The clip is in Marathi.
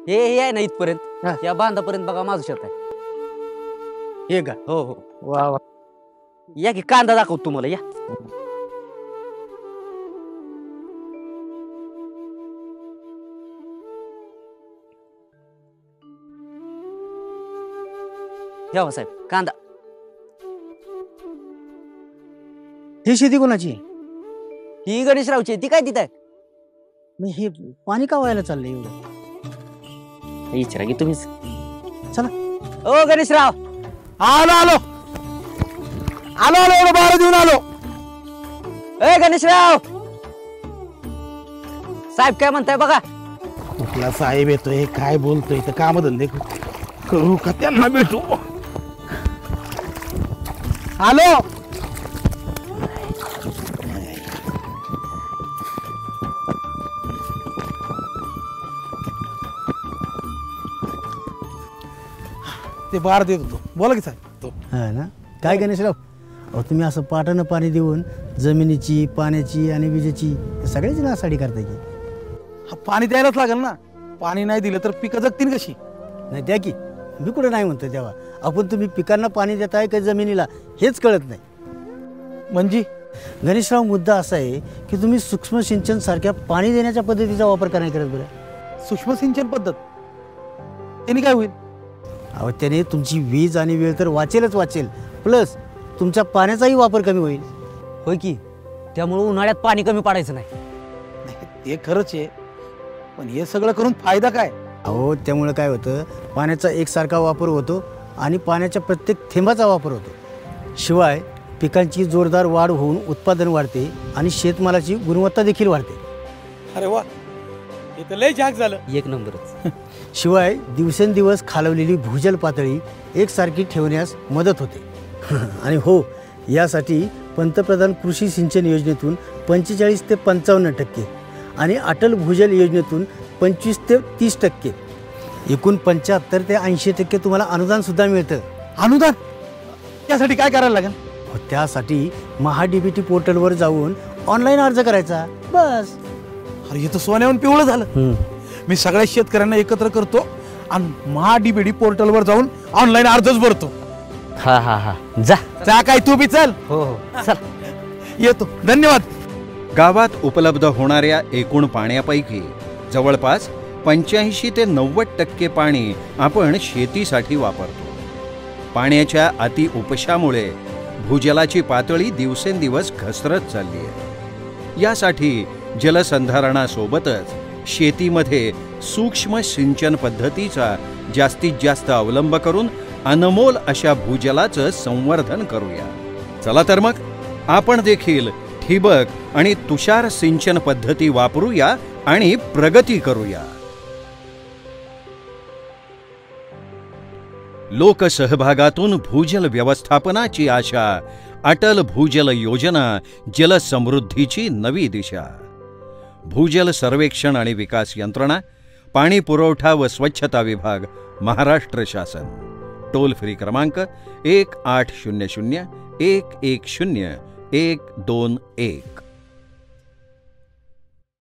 हे आहे ना हा. इथपर्यंत या बांधापर्यंत बघा माझं शेत आहे. हे का? हो हो वा वा. या की कांदा दाखवतो तुम्हाला या. या हो साहेब कांदा. ही शेती कोणाची? ही गणेशरावची ती काय तिथं मग हे पाणी का व्हायला चाललंय एवढं? विचारा की तुम्हीच. चला. ओ गणेशराव. आलो आलो आलो आलो एवढं बारा देऊन आलो. ए गणेशराव साहेब काय म्हणताय बघा. कुठला साहेब येतोय काय बोलतोय तर काम धंदे करू का त्यांना भेटू. आलो. ते बार देत होतो. बोला की साहेब. हा ना. काय गणेशराव, अहो तुम्ही असं पाटानं पाणी देऊन जमिनीची, पाण्याची आणि विजेची सगळ्याची नासाडी करताय की. हा, पाणी द्यायलाच लागेल ना. पाणी नाही दिलं तर पिकं जगतील कशी? नाही द्या की. मी कुठं नाही म्हणतो तेव्हा. आपण तुम्ही पिकांना पाणी देताय का जमिनीला हेच कळत नाही. म्हणजे गणेशराव मुद्दा असा आहे की तुम्ही सूक्ष्म सिंचन सारख्या पाणी देण्याच्या पद्धतीचा वापर का नाही करत बरं? सूक्ष्म सिंचन पद्धत त्यांनी काय होईल? अहो त्याने तुमची वीज आणि वेळ तर वाचेलच वाचेल, प्लस तुमच्या पाण्याचाही वापर कमी होईल. होय की त्यामुळे उन्हाळ्यात पाणी कमी पडायचं नाही. नाही, ते खरंच आहे. पण हे सगळं करून फायदा काय? अहो त्यामुळे काय होतं, पाण्याचा एकसारखा वापर होतो आणि पाण्याच्या प्रत्येक थेंबाचा वापर होतो. शिवाय पिकांची जोरदार वाढ होऊन उत्पादन वाढते आणि शेतमालाची गुणवत्ता देखील वाढते. अरे वा, हे तर लय झाक झालं. एक नंबरच. शिवाय दिवसेंदिवस खालवलेली भूजल पातळी एकसारखी ठेवण्यास मदत होते. आणि हो, यासाठी पंतप्रधान कृषी सिंचन योजनेतून 45 ते 55% आणि अटल भूजल योजनेतून 25 ते 30%, एकूण 75 ते 80% तुम्हाला अनुदान सुद्धा मिळतं. अनुदान? त्यासाठी काय करायला लागेल? त्यासाठी महाडीबीटी पोर्टलवर जाऊन ऑनलाईन अर्ज करायचा, बस. अरे हे तर सोन्याहून पिवळं झालं. मी सगळ्या शेतकऱ्यांना एकत्र करतो आणि महाडीबीटी पोर्टलवर जाऊन ऑनलाईन अर्जच भरतो. हा हा हा जा. जा काय तू बी चल. हो हो चल. येतो. धन्यवाद. गावात उपलब्ध होणाऱ्या एकूण पाण्यापैकी जवळपास 85 ते 90% पाणी आपण शेतीसाठी वापरतो. पाण्याच्या अति उपशामुळे भूजलाची पातळी दिवसेंदिवस घसरत चालली आहे. यासाठी जलसंधारणासोबतच शेतीमध्ये सूक्ष्म सिंचन पद्धतीचा जास्तीत जास्त अवलंब करून अनमोल अशा भूजलाचं संवर्धन करूया. चला तर मग आपण देखील ठिबक आणि तुषार सिंचन पद्धती वापरूया आणि प्रगती करूया. लोकसहभागातून भूजल व्यवस्थापनाची आशा. अटल भूजल योजना, जलसमृद्धीची नवी दिशा. भूजल सर्वेक्षण आणि विकास यंत्रणा, पाणी पुरवठा व स्वच्छता विभाग, महाराष्ट्र शासन. टोल फ्री क्रमांक 1800 110 121.